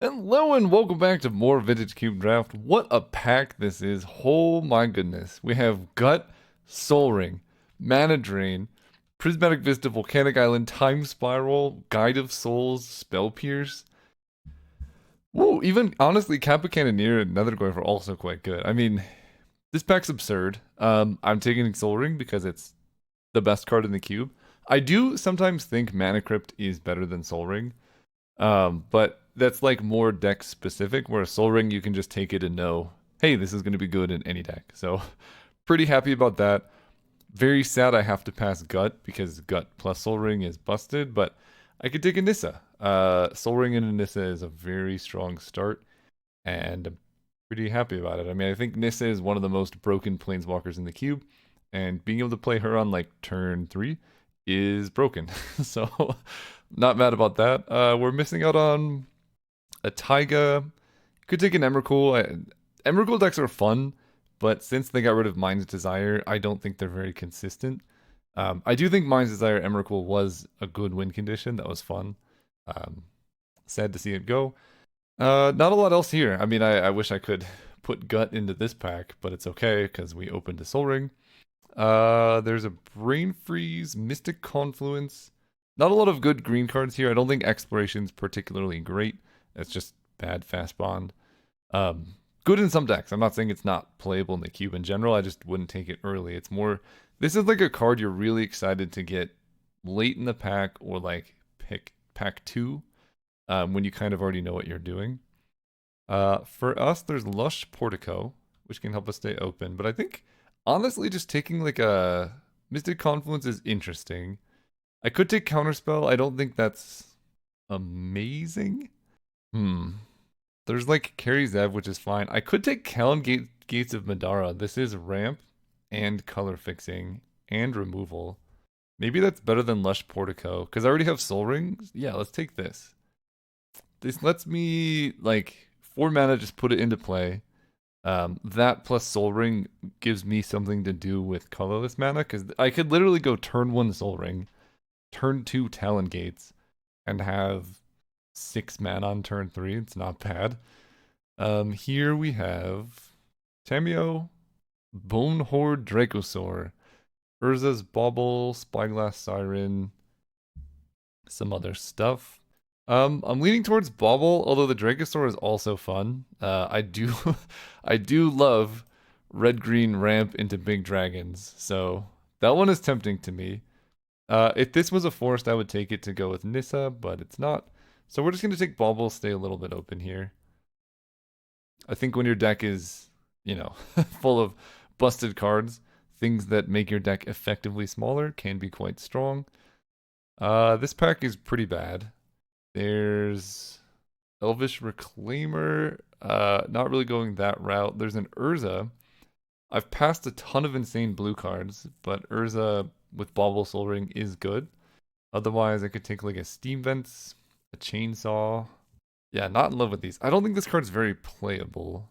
Hello and welcome back to more Vintage Cube Draft. What a pack this is. Oh my goodness. We have Gut, Soul Ring, Mana Drain, Prismatic Vista, Volcanic Island, Time Spiral, Guide of Souls, Spell Pierce. Whoa, even honestly, Kappa Cannoneer and Nether Goyf are also quite good. I mean, this pack's absurd. I'm taking Soul Ring because it's the best card in the cube. I do sometimes think Mana Crypt is better than Soul Ring. But that's like more deck specific, where a Soul Ring you can just take it and know, hey, this is going to be good in any deck. So pretty happy about that. Very sad I have to pass Gut because Gut plus Soul Ring is busted, but I could take a Nissa. Soul Ring and a Nissa is a very strong start, and I'm pretty happy about it. I mean, I think Nissa is one of the most broken planeswalkers in the cube, and being able to play her on like turn 3 is broken. So not mad about that. We're missing out on a Taiga. Could take an Emrakul. Emrakul decks are fun, but since they got rid of Mind's Desire, I don't think they're very consistent. I do think Mind's Desire Emrakul was a good win condition. That was fun. Um, Sad to see it go. Not a lot else here. I mean, I wish I could put Gut into this pack, but it's okay because we opened a Soul Ring. There's a Brain Freeze, Mystic Confluence. Not a lot of good green cards here. I don't think Exploration's particularly great. It's just bad fast bond. Good in some decks. I'm not saying it's not playable in the cube in general. I just wouldn't take it early. It's more, this is like a card you're really excited to get late in the pack or like pick pack 2 when you kind of already know what you're doing. For us, there's Lush Portico, which can help us stay open. But I think, honestly, just taking like a Mystic Confluence is interesting. I could take Counterspell. I don't think that's amazing. There's like Carry Zev, which is fine. I could take Gates of Madara. This is ramp and color fixing and removal. Maybe that's better than Lush Portico, because I already have Soul Rings. Yeah, let's take this. This lets me, like, 4 mana, just put it into play. That plus Soul Ring gives me something to do with colorless mana, because I could literally go turn 1 Soul Ring, turn 2 Talon Gates, and have 6 mana on turn 3. It's not bad. Here we have Tamio, Bone Horde Dracosaur, Urza's Bauble, Spyglass Siren, some other stuff. I'm leaning towards Bauble, although the Dracosaur is also fun. I do, I do love red-green ramp into big dragons, so that one is tempting to me. If this was a forest, I would take it to go with Nissa, but it's not. So we're just gonna take Bauble, stay a little bit open here. I think when your deck is, full of busted cards, things that make your deck effectively smaller can be quite strong. This pack is pretty bad. There's Elvish Reclaimer, not really going that route. There's an Urza. I've passed a ton of insane blue cards, but Urza with Bauble Soul Ring is good. Otherwise, I could take like a Steam Vents, a Chainsaw. Yeah, not in love with these. I don't think this card's very playable.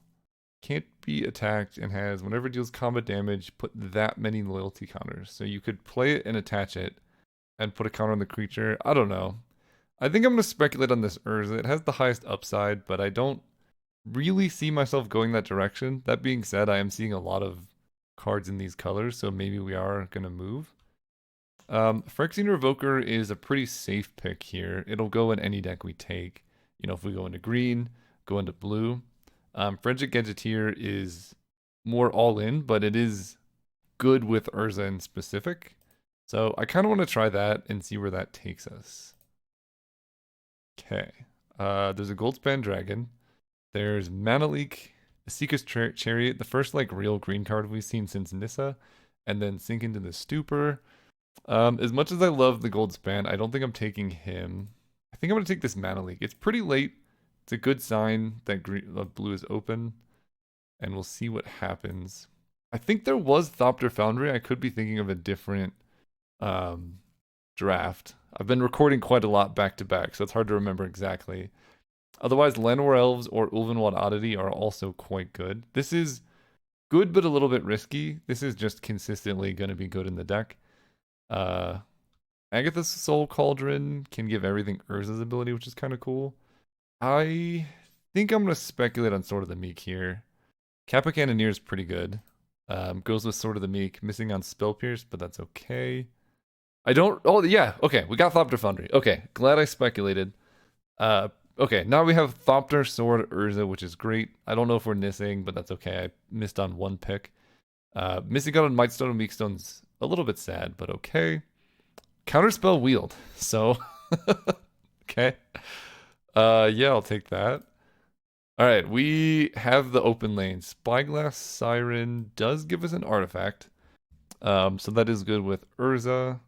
Can't be attacked and has, whenever it deals combat damage, put that many loyalty counters. So you could play it and attach it and put a counter on the creature. I don't know. I think I'm going to speculate on this Urza. It has the highest upside, but I don't really see myself going that direction. That being said, I am seeing a lot of cards in these colors, so maybe we are going to move. Phyrexian Revoker is a pretty safe pick here. It'll go in any deck we take. If we go into green, go into blue. Friendship Gadgeteer is more all in, but it is good with Urza in specific. So I kind of want to try that and see where that takes us. Okay. There's a Goldspan Dragon. There's Mana Leak, Seeker's Chariot, the first like real green card we've seen since Nissa, and then Sink into the Stupor. As much as I love the Goldspan, I don't think I'm taking him. I think I'm gonna take this Mana Leak. It's pretty late. It's a good sign that blue is open, and we'll see what happens. I think there was Thopter Foundry. I could be thinking of a different draft. I've been recording quite a lot back to back, so it's hard to remember exactly. Otherwise, Llanowar Elves or Ulvenwald Oddity are also quite good. This is good, but a little bit risky. This is just consistently going to be good in the deck. Agatha's Soul Cauldron can give everything Urza's ability, which is kind of cool. I think I'm gonna speculate on Sword of the Meek here. Kappa Cannoneer is pretty good. Goes with Sword of the Meek, missing on Spell Pierce, but that's okay. I don't. Oh yeah, okay. We got Thopter Foundry. Okay, glad I speculated. Uh, okay. Now we have Thopter, Sword, Urza, which is great. I don't know if we're missing, but that's okay. I missed on one pick. Missing out on Mightstone and Meekstone's a little bit sad, but okay. Counterspell Wield. So okay. Yeah, I'll take that. All right, we have the open lane. Spyglass Siren does give us an artifact. So that is good with Urza,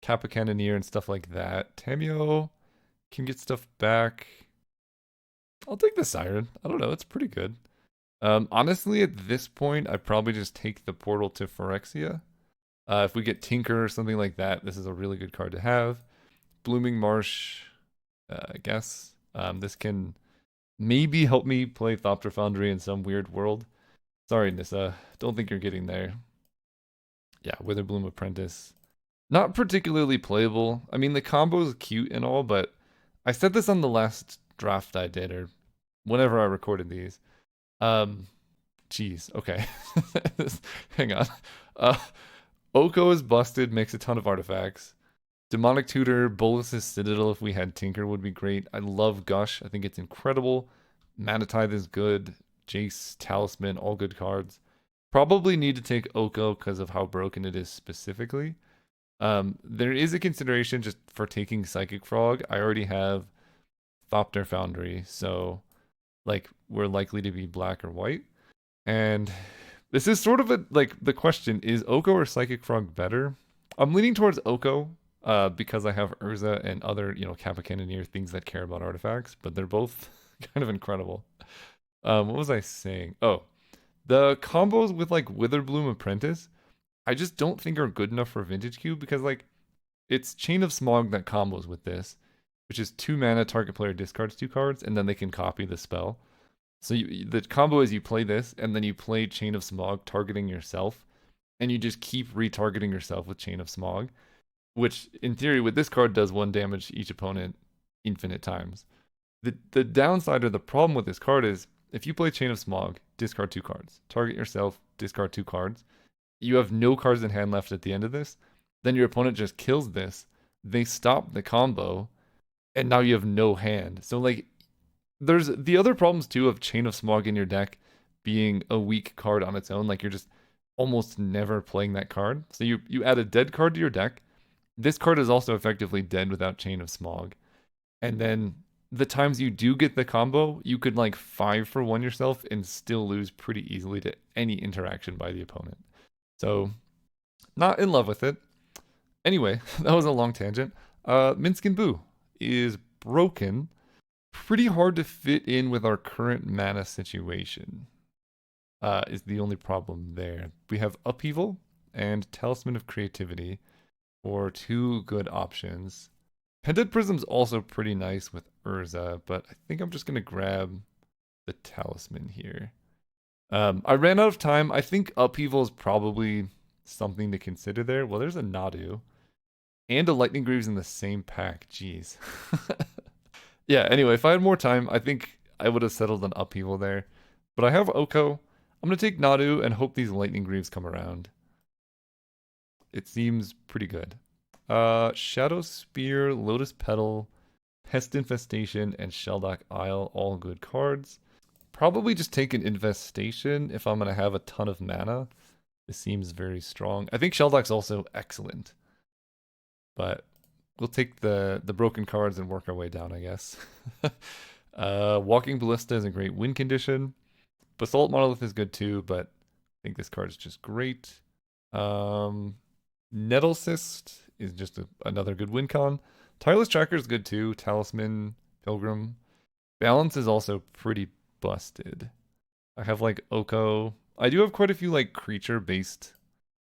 Kappa Cannoneer, and stuff like that. Tamio can get stuff back. I'll take the Siren. I don't know, it's pretty good. Honestly, at this point, I'd probably just take the portal to Phyrexia. If we get Tinker or something like that, this is a really good card to have. Blooming Marsh, I guess. This can maybe help me play Thopter Foundry in some weird world. Sorry, Nissa. Don't think you're getting there. Yeah, Witherbloom Apprentice. Not particularly playable. I mean, the combo is cute and all, but I said this on the last draft I did, or whenever I recorded these. Um, Jeez, okay. Hang on. Uh, Oko is busted, makes a ton of artifacts. Demonic Tutor, Bolus's Citadel, if we had Tinker, would be great. I love Gush. I think it's incredible. Mana Tithe is good. Jace, Talisman, all good cards. Probably need to take Oko because of how broken it is specifically. There is a consideration just for taking Psychic Frog. I already have Thopter Foundry, so like we're likely to be black or white. And this is sort of a like the question is Oko or Psychic Frog better? I'm leaning towards Oko because I have Urza and other, Kappa Cannoneer things that care about artifacts, but they're both kind of incredible. What was I saying? Oh, the combos with like Witherbloom Apprentice, I just don't think are good enough for Vintage Cube because like it's Chain of Smog that combos with this, which is 2 mana, target player discards 2 cards, and then they can copy the spell. So the combo is you play this, and then you play Chain of Smog targeting yourself, and you just keep retargeting yourself with Chain of Smog, which in theory with this card does 1 damage to each opponent infinite times. The downside or the problem with this card is if you play Chain of Smog, discard 2 cards, target yourself, discard 2 cards, you have no cards in hand left at the end of this, then your opponent just kills this, they stop the combo, and now you have no hand. So like there's the other problems too of Chain of Smog in your deck being a weak card on its own. Like you're just almost never playing that card. So you add a dead card to your deck. This card is also effectively dead without Chain of Smog. And then the times you do get the combo, you could like 5 for 1 yourself and still lose pretty easily to any interaction by the opponent. So not in love with it. Anyway, that was a long tangent. Minskin Boo is broken. Pretty hard to fit in with our current mana situation. Is the only problem there. We have Upheaval and Talisman of Creativity for 2 good options. Pendant Prism's also pretty nice with Urza, but I think I'm just going to grab the Talisman here. I ran out of time. I think Upheaval is probably something to consider there. Well, there's a Nadu and a Lightning Greaves in the same pack. Jeez. Yeah, anyway, if I had more time, I think I would have settled on Upheaval there. But I have Oko. I'm going to take Nadu and hope these Lightning Greaves come around. It seems pretty good. Shadow Spear, Lotus Petal, Pest Infestation, and Sheldock Isle, all good cards. Probably just take an Infestation if I'm going to have a ton of mana. This seems very strong. I think Sheldock's also excellent. But we'll take the broken cards and work our way down, I guess. Walking Ballista is a great win condition. Basalt Monolith is good too, but I think this card is just great. Nettle Cyst is just another good win con. Tireless Tracker is good too. Talisman, Pilgrim. Balance is also pretty busted. I have like Oko. I do have quite a few like creature-based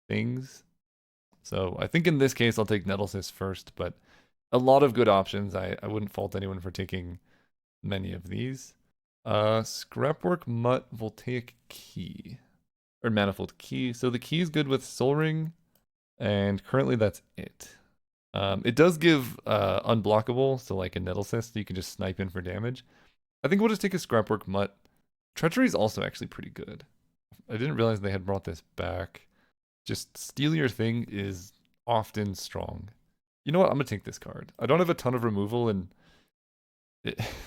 things. So I think in this case I'll take Nettle Cyst first, but a lot of good options. I wouldn't fault anyone for taking many of these. Scrapwork Mutt Voltaic Key. Or Manifold Key. So the key is good with Soul Ring, and currently that's it. It does give unblockable, so like a Nettle Cyst, you can just snipe in for damage. I think we'll just take a Scrapwork Mutt. Treachery is also actually pretty good. I didn't realize they had brought this back. Just steal your thing is often strong. You know what? I'm gonna take this card. I don't have a ton of removal, and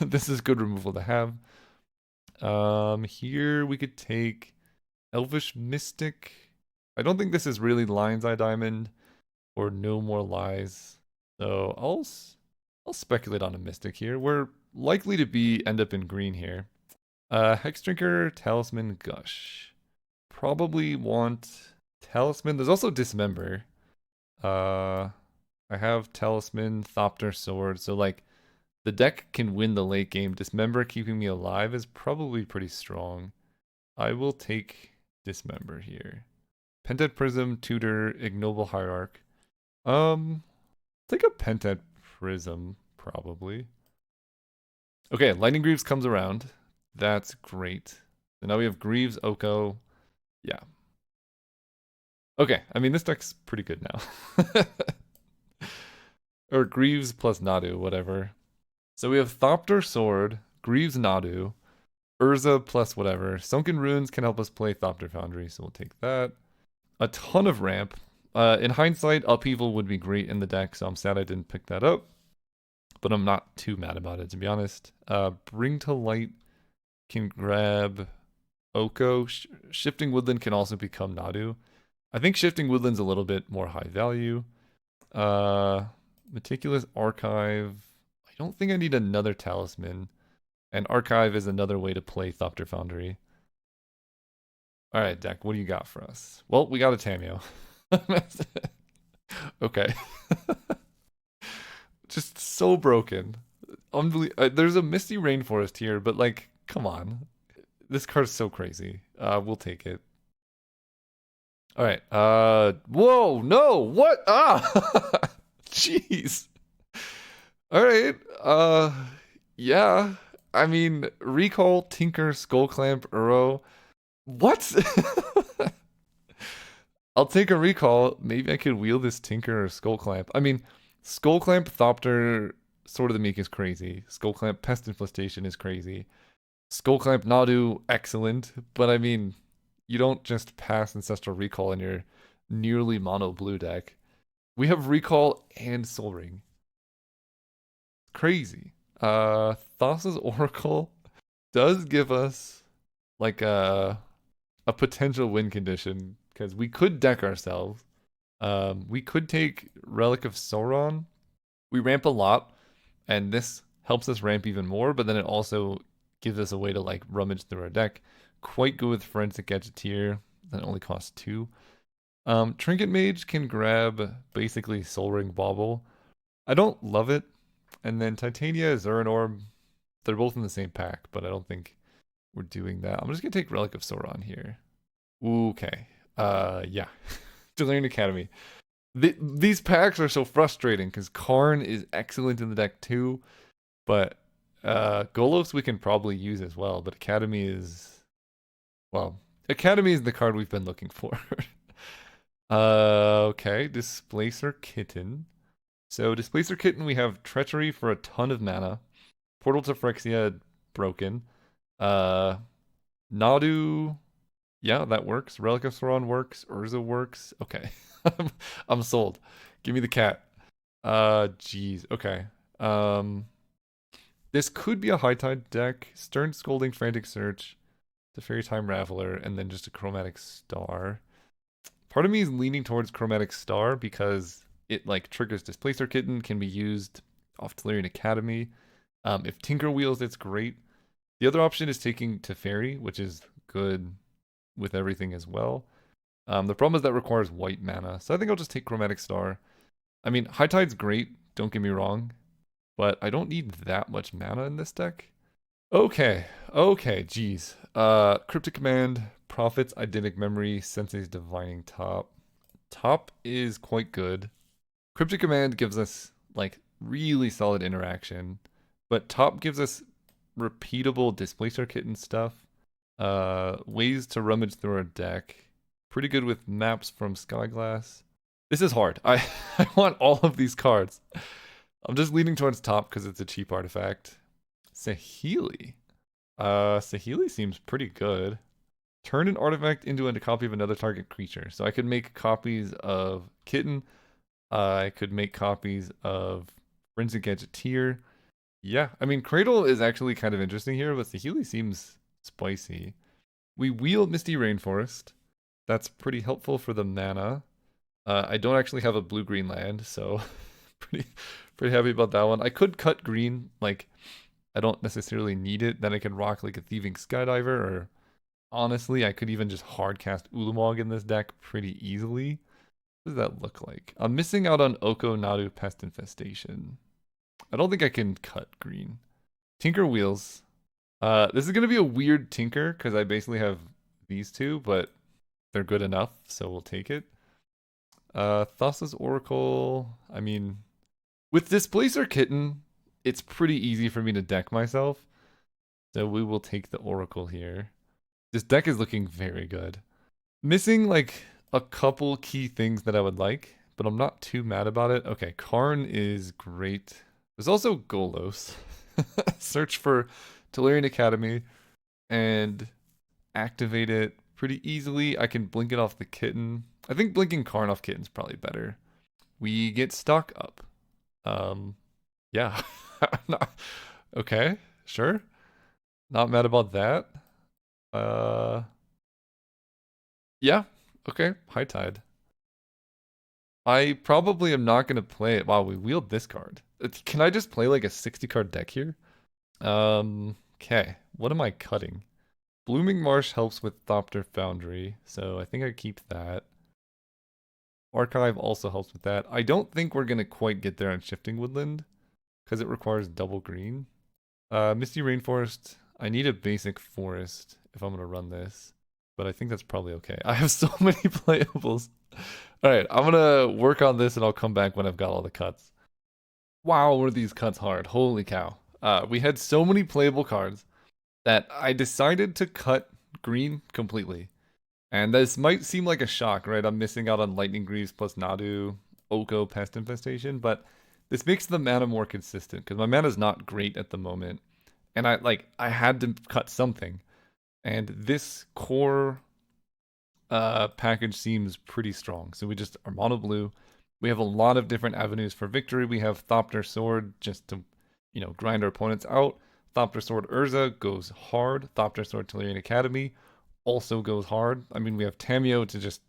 this is good removal to have. Here we could take Elvish Mystic. I don't think this is really Lion's Eye Diamond or No More Lies. So I'll speculate on a Mystic here. We're likely to end up in green here. Hex Drinker, Talisman, Gush. Probably want Talisman. There's also Dismember. I have Talisman, Thopter, Sword. So like the deck can win the late game. Dismember keeping me alive is probably pretty strong. I will take Dismember here. Pentet Prism, Tutor, Ignoble Hierarch. Take a Pentet Prism, probably. Okay, Lightning Greaves comes around. That's great. So now we have Greaves, Oko. Yeah. Okay, I mean, this deck's pretty good now. Or Greaves plus Nadu, whatever. So we have Thopter Sword, Greaves Nadu, Urza plus whatever. Sunken Runes can help us play Thopter Foundry, so we'll take that. A ton of ramp. In hindsight, Upheaval would be great in the deck, so I'm sad I didn't pick that up. But I'm not too mad about it, to be honest. Bring to Light can grab Oko. Shifting Woodland can also become Nadu. I think Shifting Woodland's a little bit more high value. Meticulous Archive. I don't think I need another Talisman. And Archive is another way to play Thopter Foundry. Alright, deck, what do you got for us? Well, we got a Tameo. Okay. Just so broken. There's a Misty Rainforest here, but like, come on. This card's so crazy. We'll take it. Alright, whoa, no, what? Ah! Jeez. Alright, yeah. I mean, Recall, Tinker, Skullclamp, Uro. What? I'll take a Recall. Maybe I could wield this Tinker or Skullclamp. I mean, Skullclamp, Thopter, Sword of the Meek is crazy. Skullclamp, Pest Infestation is crazy. Skullclamp, Nadu, excellent. But I mean, you don't just pass Ancestral Recall in your nearly mono blue deck. We have Recall and Soul Ring. Crazy. Thassa's Oracle does give us like a potential win condition because we could deck ourselves. We could take Relic of Sauron. We ramp a lot, and this helps us ramp even more, but then it also gives us a way to like rummage through our deck. Quite good with Forensic Gadgeteer. That only costs 2. Trinket Mage can grab basically Soul Ring Bauble. I don't love it. And then Titania, Zurin Orb, they're both in the same pack, but I don't think we're doing that. I'm just gonna take Relic of Sauron here. Okay. Yeah. Delirium Academy. These packs are so frustrating because Karn is excellent in the deck too, but Golos we can probably use as well, but Academy is, well, Academy is the card we've been looking for. Okay, Displacer Kitten. So Displacer Kitten, we have Treachery for a ton of mana. Portal to Phyrexia, broken. Nadu, yeah, that works. Relic of Sauron works. Urza works. Okay. I'm sold. Give me the cat. Jeez. Okay. This could be a High Tide deck. Stern Scolding, Frantic Search, the Fairy Time Raveler, and then just a Chromatic Star. Part of me is leaning towards Chromatic Star because it like triggers Displacer Kitten, can be used off Delirium Academy. If Tinker wheels, it's great. The other option is taking Teferi, which is good with everything as well. The problem is that requires white mana, so I think I'll just take Chromatic Star. I mean, High Tide's great, don't get me wrong, but I don't need that much mana in this deck. Okay, geez. Cryptic Command, Prophet's Eidetic Memory, Sensei's Divining Top. Top is quite good. Cryptic Command gives us, like, really solid interaction, but Top gives us repeatable Displacer Kitten stuff, ways to rummage through our deck, pretty good with maps from Skyglass. This is hard. I want all of these cards. I'm just leaning towards Top because it's a cheap artifact. Saheeli. Sahili seems pretty good. Turn an artifact into a copy of another target creature. So I could make copies of Kitten. I could make copies of Forensic Gadgeteer. Yeah, I mean, Cradle is actually kind of interesting here, but Sahili seems spicy. We wheel Misty Rainforest. That's pretty helpful for the mana. I don't actually have a blue-green land, so pretty pretty happy about that one. I could cut green, like, I don't necessarily need it. Then I can rock like a Thieving Skydiver, or honestly, I could even just hard cast Ulamog in this deck pretty easily. What does that look like? I'm missing out on Oko Nadu Pest Infestation. I don't think I can cut green. Tinker Wheels. This is gonna be a weird Tinker because I basically have these two, but they're good enough, so we'll take it. Thassa's Oracle. I mean, with Displacer Kitten, it's pretty easy for me to deck myself. So we will take the Oracle here. This deck is looking very good. Missing like a couple key things that I would like, but I'm not too mad about it. Okay, Karn is great. There's also Golos. Search for Tolarian Academy and activate it pretty easily. I can blink it off the Kitten. I think blinking Karn off Kitten's probably better. We get stock up. Yeah. Okay, sure. Not mad about that. Yeah. Okay, High Tide. I probably am not gonna play it. Wow, we wheeled this card. Can I just play like a 60 card deck here? Okay. What am I cutting? Blooming Marsh helps with Thopter Foundry, so I think I keep that. Archive also helps with that. I don't think we're gonna quite get there on Shifting Woodland, because it requires double green. Misty Rainforest. I need a basic forest if I'm gonna run this, but I think that's probably okay. I have so many playables. Alright, I'm gonna work on this and I'll come back when I've got all the cuts. Wow, were these cuts hard. Holy cow. We had so many playable cards that I decided to cut green completely. And this might seem like a shock, right? I'm missing out on Lightning Greaves plus Nadu, Oko, Pest Infestation, but this makes the mana more consistent because my mana is not great at the moment. And I had to cut something. And this core package seems pretty strong. So we just are mono blue. We have a lot of different avenues for victory. We have Thopter Sword just to, grind our opponents out. Thopter Sword Urza goes hard. Thopter Sword Tolarian Academy also goes hard. I mean, we have Tameo to just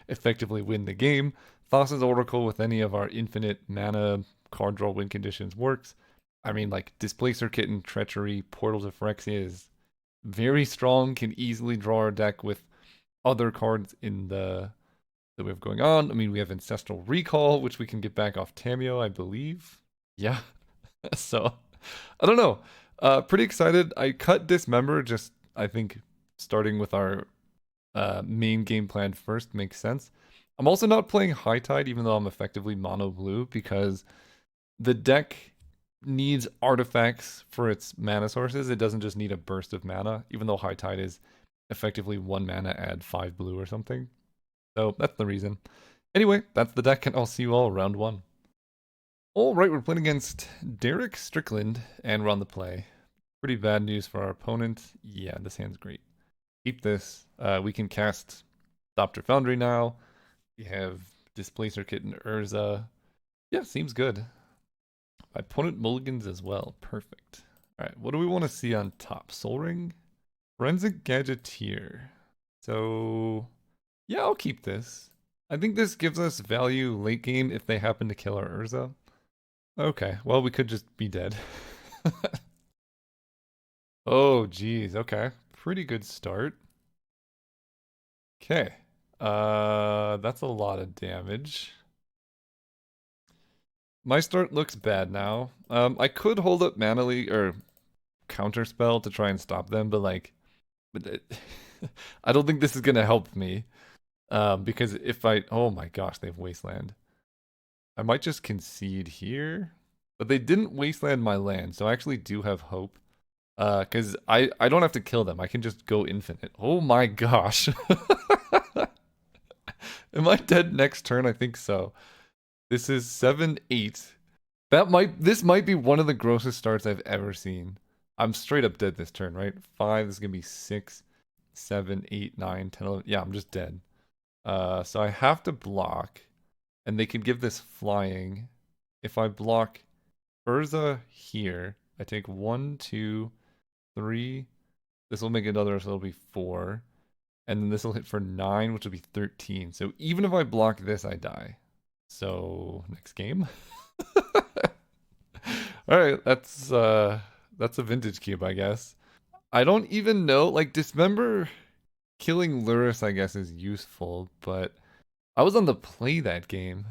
effectively win the game. Thassa's Oracle with any of our infinite mana card draw win conditions works. I mean, like Displacer Kitten, Treachery, Portals of Phyrexia is very strong, can easily draw our deck with other cards in the that we have going on. I mean, we have Ancestral Recall, which we can get back off Tameo, I believe. Yeah. So, I don't know. Pretty excited. I cut Dismember, just, I think, starting with our main game plan first makes sense. I'm also not playing High Tide, even though I'm effectively mono blue, because the deck needs artifacts for its mana sources. It doesn't just need a burst of mana, even though High Tide is effectively 1 mana, add 5 blue or something. So that's the reason. Anyway, that's the deck, and I'll see you all round 1. Alright, we're playing against Derek Strickland, and we're on the play. Pretty bad news for our opponent. Yeah, this hand's great. Keep this. We can cast Thopter Foundry now. We have Displacer Kitten Urza. Yeah, seems good. My opponent mulligans as well. Perfect. Alright, what do we want to see on top? Soul Ring? Forensic Gadgeteer. So, yeah, I'll keep this. I think this gives us value late game if they happen to kill our Urza. Okay, well, we could just be dead. Oh, geez, okay. Pretty good start. Okay. That's a lot of damage. My start looks bad now. I could hold up Mana Leak or Counterspell to try and stop them, but I don't think this is gonna help me. Because if oh my gosh, they have Wasteland. I might just concede here, but they didn't Wasteland my land, so I actually do have hope. Because I don't have to kill them. I can just go infinite. Oh my gosh. Am I dead next turn? I think so. This is 7-8. This might be one of the grossest starts I've ever seen. I'm straight up dead this turn, right? 5, this is gonna be 6, 7, 8, 9, 10, 11. Yeah, I'm just dead. So I have to block, and they can give this flying. If I block Urza here, I take 1, 2, 3. This will make another, so it'll be 4. And then this will hit for 9, which will be 13. So even if I block this, I die. So next game. All right, that's a vintage cube, I guess. I don't even know, like Dismember killing Lurrus, I guess, is useful, but I was on the play that game.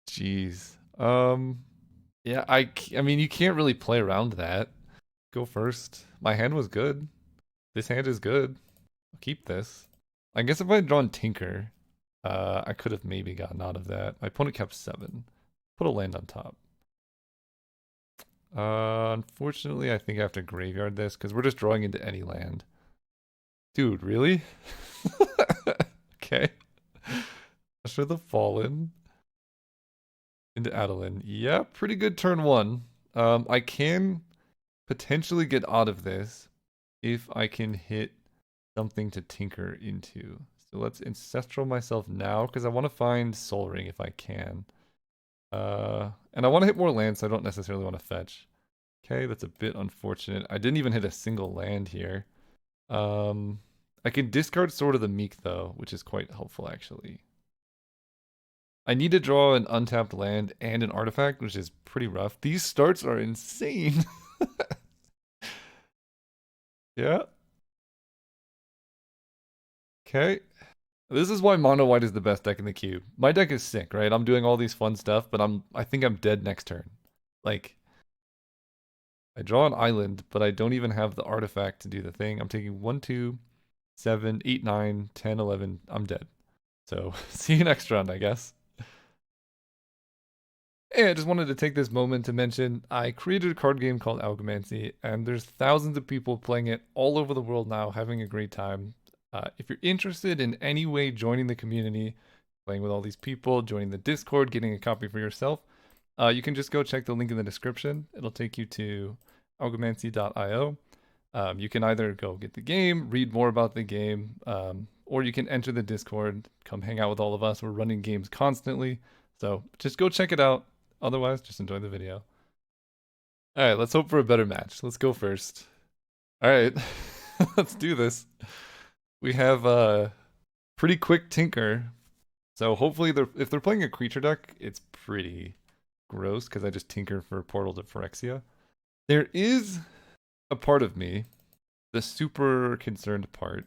Jeez. Yeah, I mean, you can't really play around that. Go first. My hand was good. This hand is good. I'll keep this. I guess if I had drawn Tinker, I could have maybe gotten out of that. My opponent kept 7. Put a land on top. Unfortunately, I think I have to graveyard this because we're just drawing into any land. Dude, really? Okay. Usher the Fallen into Adeline. Yeah, pretty good turn 1. I can potentially get out of this if I can hit something to tinker into. So let's Ancestral myself now because I want to find Soul Ring if I can. And I want to hit more lands, so I don't necessarily want to fetch. Okay, that's a bit unfortunate. I didn't even hit a single land here. I can discard Sword of the Meek though, which is quite helpful actually. I need to draw an untapped land and an artifact, which is pretty rough. These starts are insane. Yeah. Okay. This is why mono white is the best deck in the cube. My deck is sick, right? I'm doing all these fun stuff, but I think I'm dead next turn. Like I draw an island, but I don't even have the artifact to do the thing. I'm taking 1, 2, 7, 8, 9, 10, 11. I'm dead. So see you next round, I guess. Hey, I just wanted to take this moment to mention I created a card game called Alchemy, and there's thousands of people playing it all over the world now, having a great time. If you're interested in any way joining the community, playing with all these people, joining the Discord, getting a copy for yourself, you can just go check the link in the description. It'll take you to algomancy.io. You can either go get the game, read more about the game, or you can enter the Discord, come hang out with all of us. We're running games constantly. So just go check it out. Otherwise, just enjoy the video. All right, let's hope for a better match. Let's go first. All right, let's do this. We have a pretty quick Tinker. So hopefully, if they're playing a creature deck, it's pretty gross because I just Tinker for Portal to Phyrexia. There is a part of me, the super concerned part,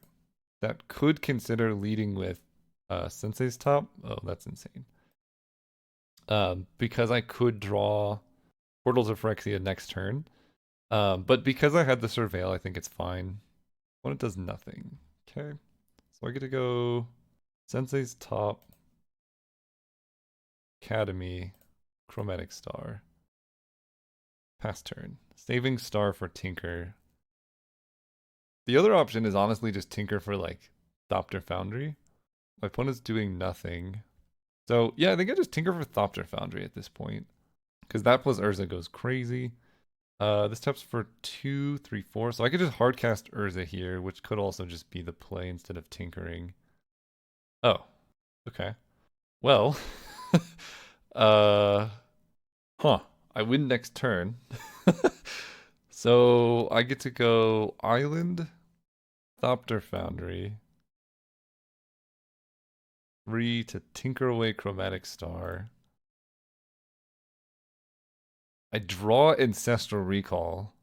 that could consider leading with Sensei's Top. Oh, that's insane. Because I could draw Portals of Phyrexia next turn. But because I had the Surveil, I think it's fine. When it does nothing. Okay. So I get to go Sensei's Top, Academy, Chromatic Star. Pass turn. Saving Star for Tinker. The other option is honestly just Tinker for like Thopter Foundry. My opponent's doing nothing. So yeah, I think I just Tinker for Thopter Foundry at this point. Because that plus Urza goes crazy. This taps for 2, 3, 4. So I could just hardcast Urza here, which could also just be the play instead of tinkering. Oh, okay. Well, uh, huh. I win next turn. So I get to go Island, Thopter Foundry, 3 to tinker away Chromatic Star. I draw Ancestral Recall.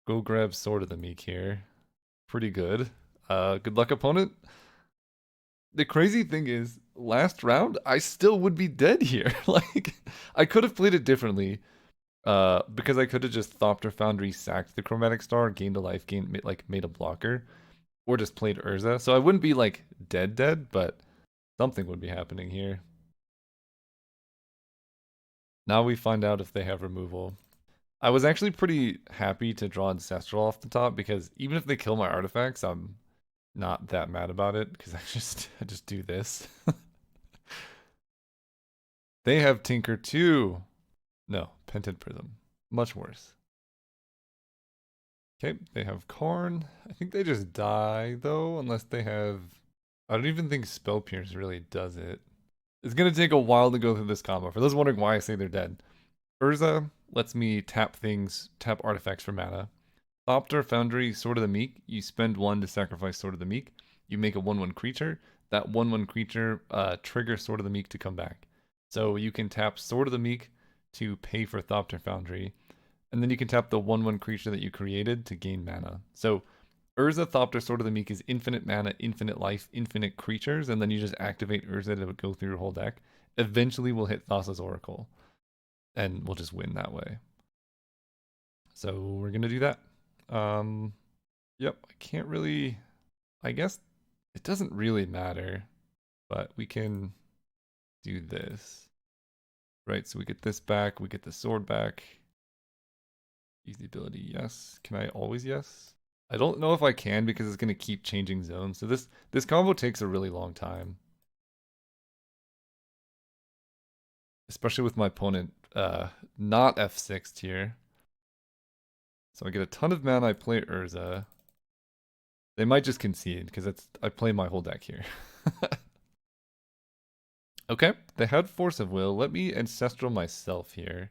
Go grab Sword of the Meek here. Pretty good. Good luck, opponent. The crazy thing is, last round, I still would be dead here. Like, I could have played it differently. Because I could have just Thopter Foundry sacked the Chromatic Star, gained a life, made a blocker, or just played Urza. So I wouldn't be like dead, but something would be happening here. Now we find out if they have removal. I was actually pretty happy to draw Ancestral off the top because even if they kill my artifacts, I'm not that mad about it because I just do this. They have Tinker too. No, Pented Prism. Much worse. Okay, they have Karn. I think they just die though, unless they have. I don't even think Spell Pierce really does it. It's gonna take a while to go through this combo. For those wondering why I say they're dead, Urza lets me tap things, tap artifacts for mana. Thopter, Foundry, Sword of the Meek. You spend one to sacrifice Sword of the Meek. You make a 1/1 creature. That 1/1 creature triggers Sword of the Meek to come back. So you can tap Sword of the Meek to pay for Thopter Foundry, and then you can tap the 1/1 creature that you created to gain mana. So Urza, Thopter, Sword of the Meek is infinite mana, infinite life, infinite creatures, and then you just activate Urza to go through your whole deck. Eventually, we'll hit Thassa's Oracle, and we'll just win that way. So we're gonna do that. Um, yep, I can't really. I guess it doesn't really matter, but we can do this. Right, so we get this back, we get the sword back. Use the ability, yes. Can I always yes? I don't know if I can because it's going to keep changing zones. So this combo takes a really long time. Especially with my opponent not F6 tier. So I get a ton of mana, I play Urza. They might just concede because I play my whole deck here. Okay, they had Force of Will. Let me Ancestral myself here.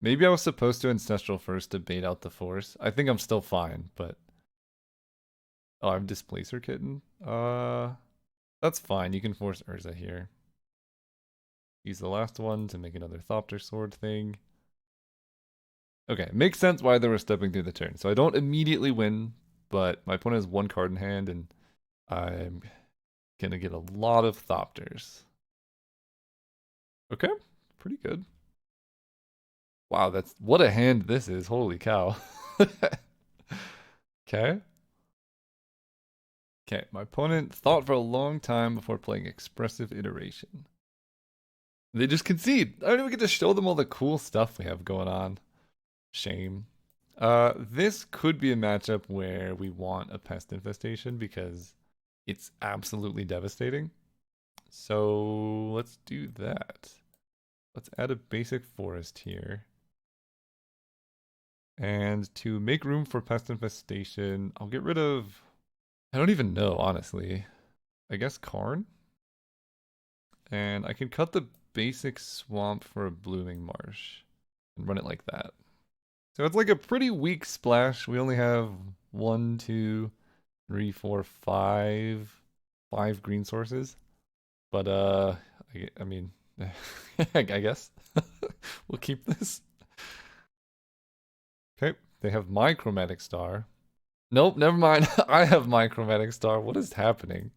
Maybe I was supposed to Ancestral first to bait out the Force. I think I'm still fine, but... Oh, I'm Displacer Kitten? That's fine. You can force Urza here. Use the last one to make another Thopter Sword thing. Okay, makes sense why they were stepping through the turn. So I don't immediately win, but my opponent has one card in hand, and I'm gonna get a lot of Thopters. Okay, pretty good. Wow, that's what a hand this is. Holy cow. Okay. Okay, my opponent thought for a long time before playing Expressive Iteration. They just concede. I don't even get to show them all the cool stuff we have going on. Shame. This could be a matchup where we want a pest infestation because it's absolutely devastating. So let's do that. Let's add a basic forest here. And to make room for pest infestation, I'll get rid of... I don't even know, honestly. I guess Karn? And I can cut the basic swamp for a blooming marsh and run it like that. So it's like a pretty weak splash. We only have 1, 2, 3, 4, 5 green sources. But I mean, I guess we'll keep this. Okay, they have my chromatic star. Nope, never mind. I have my chromatic star. What is happening?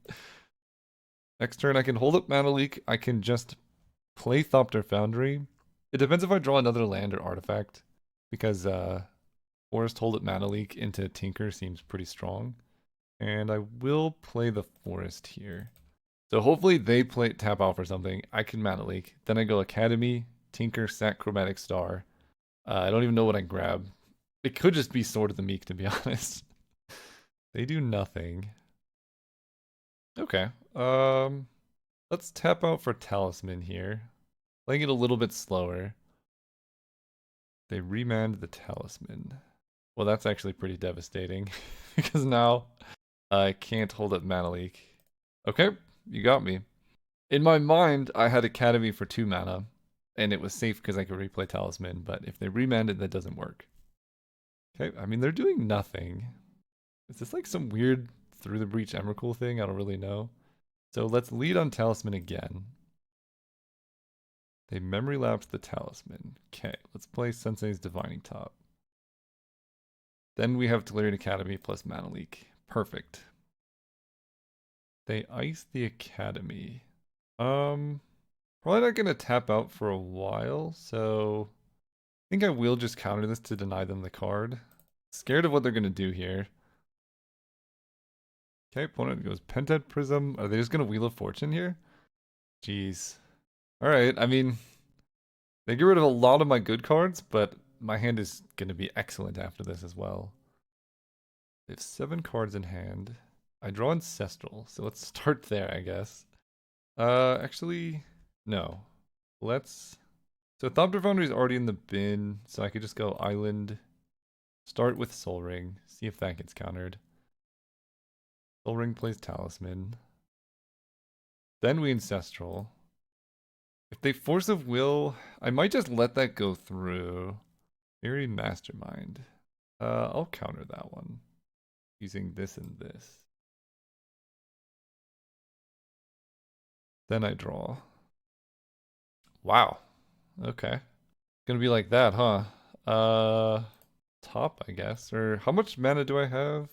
Next turn, I can hold up Mana Leak. I can just play Thopter Foundry. It depends if I draw another land or artifact, because Forest Hold Up Mana Leak into Tinker seems pretty strong. And I will play the Forest here. So hopefully they play tap out for something. I can Mana Leak. Then I go Academy, Tinker, Sack, Chromatic Star. I don't even know what I grab. It could just be Sword of the Meek, to be honest. They do nothing. Okay. Let's tap out for Talisman here. Playing it a little bit slower. They remand the Talisman. Well, that's actually pretty devastating because now I can't hold up Mana Leak. Okay, you got me. In my mind, I had Academy for 2 mana, and it was safe because I could replay Talisman, but if they remand it, that doesn't work. Okay, I mean, they're doing nothing. Is this like some weird Through the Breach Emrakul thing? I don't really know. So let's lead on Talisman again. They memory lapsed the Talisman. Okay, let's play Sensei's Divining Top. Then we have Tolarian Academy plus Mana Leak. Perfect. They ice the Academy. Probably not gonna tap out for a while, so I think I will just counter this to deny them the card. Scared of what they're gonna do here. Okay, opponent goes Pentet Prism. Are they just gonna Wheel of Fortune here? Jeez. Alright, I mean, they get rid of a lot of my good cards, but my hand is gonna be excellent after this as well. They have 7 cards in hand. I draw Ancestral, so let's start there, I guess. Actually, no. Let's... So Thopter Foundry is already in the bin, so I could just go Island, Start with Soul Ring. See if that gets countered. Soul Ring plays Talisman. Then we Ancestral. If they Force of Will, I might just let that go through. Very Mastermind. I'll counter that one. Using this and this. Then I draw. Wow. Okay. Gonna be like that, huh? Top, I guess. Or how much mana do I have?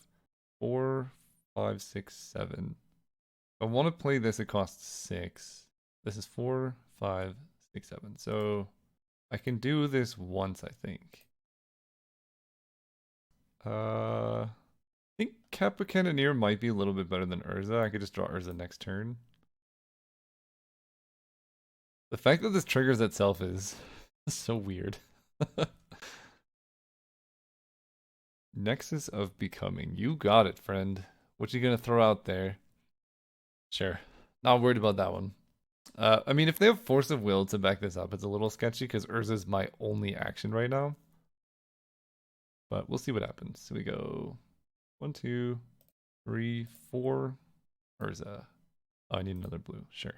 4, 5, 6, 7. If I want to play this, it costs 6. This is 4, 5, 6, 7. So I can do this once, I think. I think Kappa Cannoneer might be a little bit better than Urza. I could just draw Urza next turn. The fact that this triggers itself is so weird. Nexus of Becoming. You got it, friend. What you gonna throw out there? Sure. Not worried about that one. I mean, if they have Force of Will to back this up, it's a little sketchy because Urza's my only action right now. But we'll see what happens. So we go 1, 2, 3, 4. Urza. Oh, I need another blue. Sure.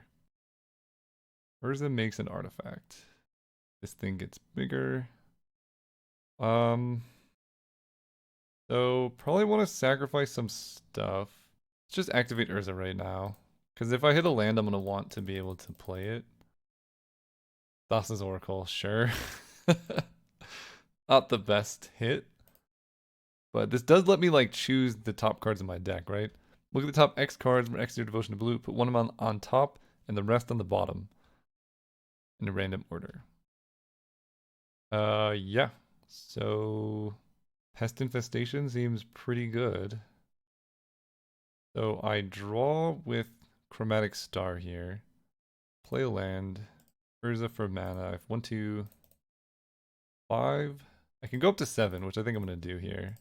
Urza makes an artifact. This thing gets bigger. So probably want to sacrifice some stuff. Let's just activate Urza right now. Because if I hit a land, I'm going to want to be able to play it. Thassa's Oracle, sure. Not the best hit. But this does let me like choose the top cards in my deck, right? Look at the top X cards, X your devotion to blue, put one of them on top and the rest on the bottom. In a random order. Yeah. So Pest Infestation seems pretty good. So I draw with Chromatic Star here. Play a land. Urza for mana. I have 1, 2, 5. I can go up to 7, which I think I'm going to do here.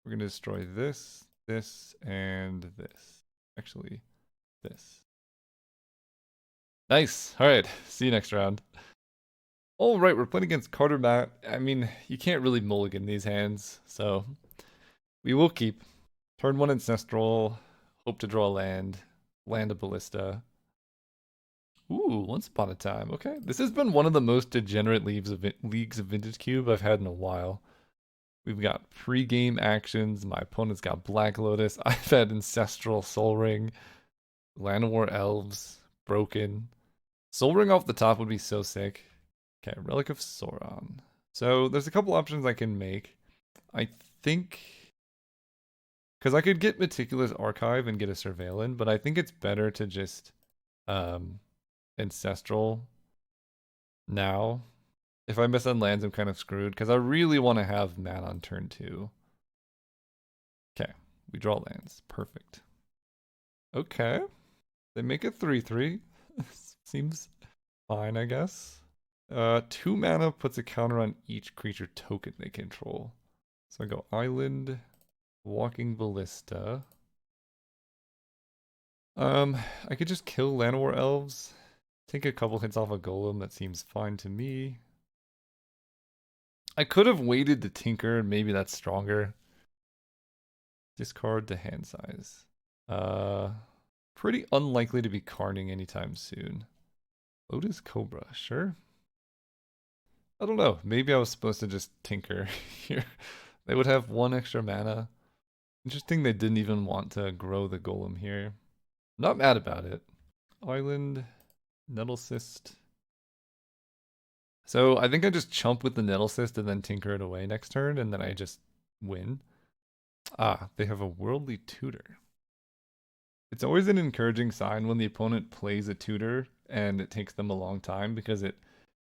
We're going to destroy this, this, and this. Actually, this. Nice. All right. See you next round. All right, we're playing against Carter Matt. I mean, you can't really mulligan these hands, so we will keep. Turn 1 Ancestral. Hope to draw land. Land a Ballista. Ooh, Once Upon a Time. Okay. This has been one of the most degenerate leagues of Vintage Cube I've had in a while. We've got pre-game actions. My opponent's got Black Lotus. I've had Ancestral Soul Ring. Land of War Elves. Broken. Soul Ring off the top would be so sick. Okay, Relic of Sauron. So there's a couple options I can make. I think... Because I could get Meticulous Archive and get a Surveillance, but I think it's better to just Ancestral now. If I miss on lands, I'm kind of screwed, because I really want to have mana on turn 2. Okay, we draw lands. Perfect. Okay. They make it 3-3. Seems fine, I guess. 2 mana puts a counter on each creature token they control. So I go Island, Walking Ballista. I could just kill Llanowar Elves. Take a couple hits off a Golem, that seems fine to me. I could have waited to Tinker, maybe that's stronger. Discard to hand size. Pretty unlikely to be carning anytime soon. Lotus Cobra, sure. I don't know, maybe I was supposed to just Tinker here. They would have 1 extra mana. Interesting they didn't even want to grow the Golem here. Not mad about it. Island, Nettlecyst. So I think I just chump with the Nettlecyst and then tinker it away next turn, and then I just win. Ah, they have a Worldly Tutor. It's always an encouraging sign when the opponent plays a tutor and it takes them a long time, because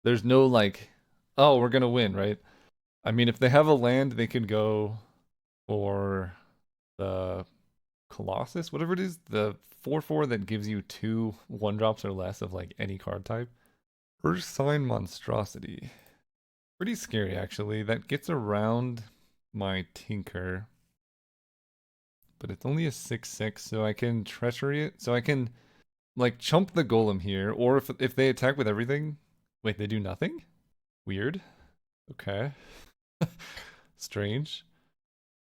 there's no like, oh, we're gonna win, right? I mean, if they have a land, they could go for the Colossus, whatever it is, the 4/4 that gives you 2 1-drops or less of like any card type. First Sign Monstrosity. Pretty scary, actually. That gets around my Tinker. But it's only a 6/6, so I can Treachery it. So I can, like, chump the Golem here. Or if they attack with everything... Wait, they do nothing? Weird. Okay. Strange.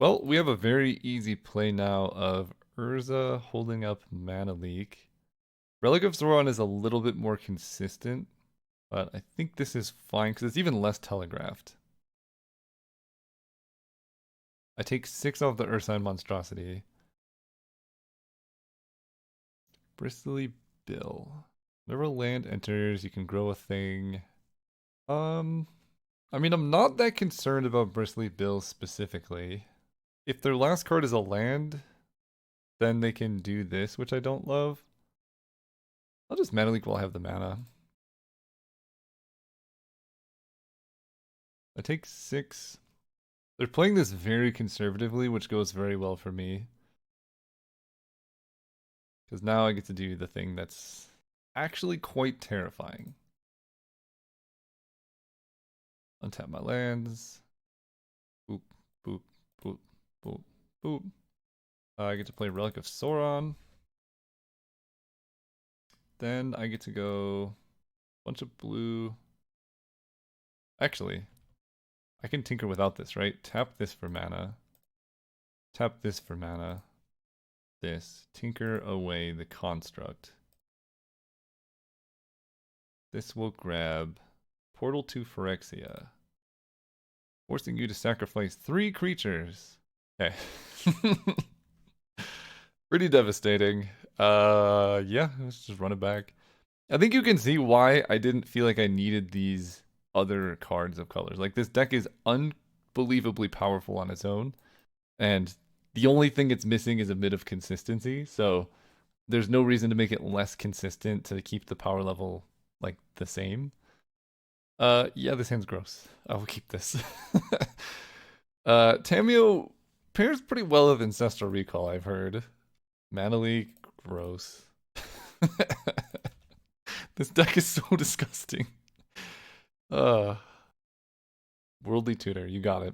Well, we have a very easy play now of Urza holding up Mana Leak. Relic of Zoran is a little bit more consistent, but I think this is fine because it's even less telegraphed. I take 6 off the Ursine Monstrosity. Bristly Bill. Whenever land enters, you can grow a thing. Um, I mean, I'm not that concerned about Bristly Bill specifically. If their last card is a land, then they can do this, which I don't love. I'll just Mana Leak while I have the mana. I take 6. They're playing this very conservatively, which goes very well for me. Because now I get to do the thing that's actually quite terrifying. Untap my lands. Boop, boop, boop, boop, boop. I get to play Relic of Sauron. Then I get to go bunch of blue. Actually, I can tinker without this, right? Tap this for mana. Tap this for mana. This. Tinker away the construct. This will grab Portal to Phyrexia, forcing you to sacrifice 3 creatures. Okay. Pretty devastating. Yeah, let's just run it back. I think you can see why I didn't feel like I needed these other cards of colors. Like, this deck is unbelievably powerful on its own, and the only thing it's missing is a bit of consistency, so there's no reason to make it less consistent to keep the power level, like, the same. Yeah, this hand's gross. I will keep this. Tamio pairs pretty well with Ancestral Recall, I've heard. Mana Leak, gross. This deck is so disgusting. Uh, Worldly Tutor, you got it.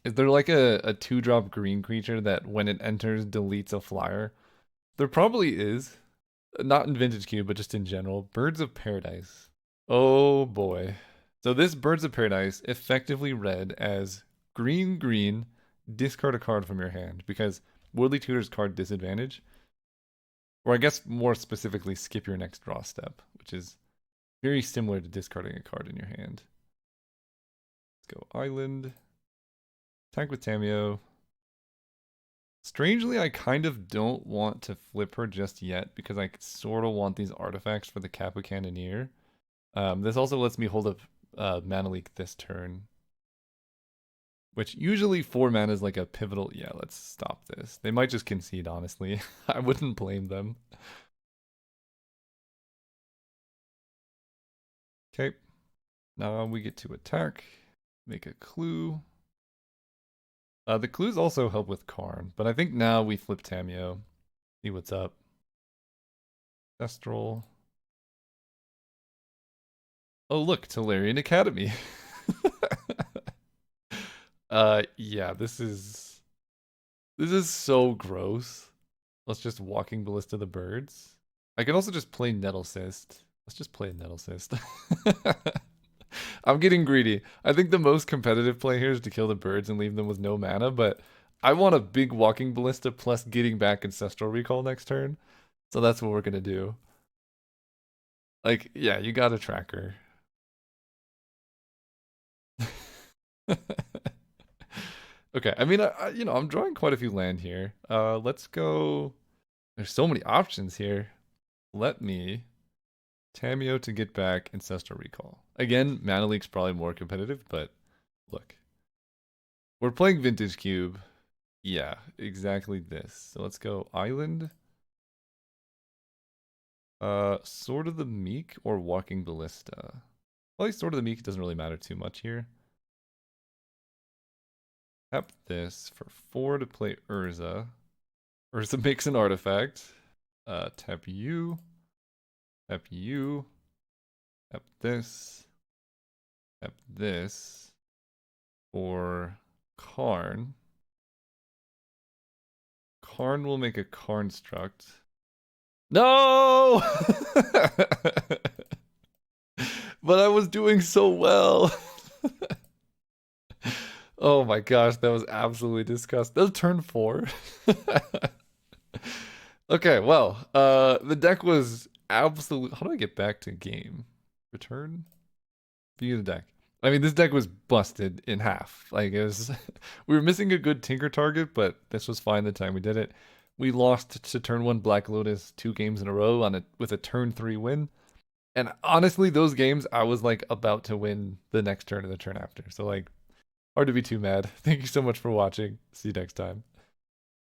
Is there like a 2-drop green creature that when it enters deletes a flyer? There probably is. Not in Vintage Cube, but just in general. Birds of Paradise. Oh boy. So this Birds of Paradise effectively read as green, green, discard a card from your hand because Worldly Tutor's card disadvantage. Or I guess more specifically, skip your next draw step, which is very similar to discarding a card in your hand. Let's go Island. Attack with Tamio. Strangely, I kind of don't want to flip her just yet because I sort of want these artifacts for the Kappa Cannoneer. This also lets me hold up Mana Leak this turn, which usually 4 mana is like a pivotal. Yeah, let's stop this. They might just concede, honestly. I wouldn't blame them. Okay, now we get to attack, make a clue. The clues also help with Karn, but I think now we flip Tamio. See what's up. Ancestral. Oh look, Tolarian Academy. Yeah, this is so gross. Let's just Walking Ballista the birds. I can also just play Nettle Cyst. Let's just play Nettle Cyst. I'm getting greedy. I think the most competitive play here is to kill the birds and leave them with no mana, but I want a big Walking Ballista plus getting back Ancestral Recall next turn. So that's what we're gonna do. Like, yeah, you got a tracker. Okay, I mean, I'm drawing quite a few land here. Let's go. There's so many options here. Let me Tamio to get back Ancestral Recall. Again, Mana Leak's probably more competitive, but look. We're playing Vintage Cube. Yeah, exactly this. So let's go Island. Sword of the Meek or Walking Ballista? Well, Sword of the Meek doesn't really matter too much here. Tap this for 4 to play Urza. Urza makes an artifact. Tap you. Tap you. Tap this. Tap this. For Karn. Karn will make a Karnstruct. No! But I was doing so well. Oh my gosh, that was absolutely disgusting. That was turn 4. Okay, well, the deck was absolute. How do I get back to game? Return? View the deck. I mean, this deck was busted in half. Like it was, we were missing a good Tinker target, but this was fine the time we did it. We lost to turn 1 Black Lotus 2 games in a row on it with a turn 3 win. And honestly, those games I was like about to win the next turn and the turn after. So like, hard to be too mad. Thank you so much for watching. See you next time.